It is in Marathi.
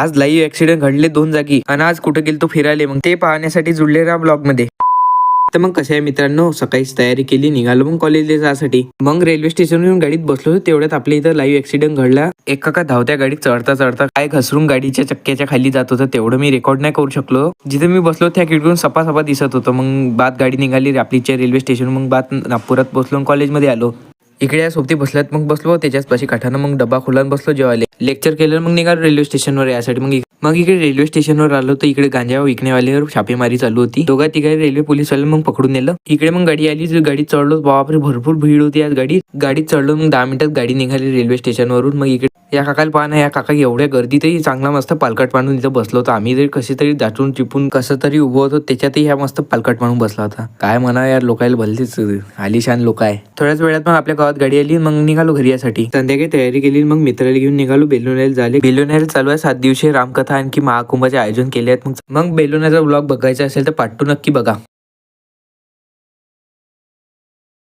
आज लाईव्ह ऍक्सिडेंट घडले 2 जागी आणि आज कुठे गेलतो फिरायला, मग ते पाहण्यासाठी जुळले राहा ब्लॉग मध्ये. तर मग कसं आहे मित्रांनो, सकाळीच तयारी केली, निघालो मग कॉलेजला जायसाठी. मग रेल्वे स्टेशनवर येऊन गाडीत बसलो, तेवढ्यात आपल्या इथं लाईव्ह ऍक्सिडेंट घडला. एक काका धावत्या गाडीत चढता चढता काय घसरून गाडीच्या चक्क्याच्या खाली जात होतं. तेवढं मी रेकॉर्ड नाही करू शकलो. जिथे मी बसलो त्या खिडकीतून सपा सपा दिसत होतं. मग बाद गाडी निघाली आपलीच्या रेल्वे स्टेशन. मग बाद नागपुरात पोहोचलो, कॉलेजमध्ये आलो. इकडे सोबती बसल्यात, मग बसलो त्याच्याच पाशी काठानं. मग डबा खोला बसलो जेवायला. लेक्चर केलं, मग निघालो रेल्वे स्टेशनवर यासाठी. मग इकडे रेल्वे स्टेशनवर आलो तर इकडे गांजा विकण्यावाल्यावर छापेमारी चालू होती. दोघा तिघा रेल्वे पोलीसवाले मग पकडून नेलं. इकडे मग गाडी आली, गाडीत चढलो. बापरे भरपूर भीड होती आज गाडीत चढलो. मग 10 मिनिटात गाडी निघाली रेल्वे स्टेशनवरून. मग इकडे या काकाला पाहा ना, या काका एवढ्या गर्दीतही चांगला मस्त पालकट मांडून इथं बसलो होतो. आम्ही तरी कसे तरी दाटून चिपून कसं तरी उभं होतो, त्याच्यातही ह्या मस्त पालकट मांडून बसला होता. काय म्हणा यार, लोकायला भलतीच आलिशान लोक आहे. थोड्याच वेळात मग आपल्या गावात गाडी आली. मग निघालो घरी यासाठी. संध्याकाळी तयारी केली, मग मित्राला घेऊन निघालो. बेलोण्याला झाले. बेलोण्याला चालू आहे 7 दिवसीय रामकथा आणखी महाकुंभाचे आयोजन केले आहेत. मग बेलोण्याचा ब्लॉग बघायचा असेल तर पार्ट 2 नक्की बघा.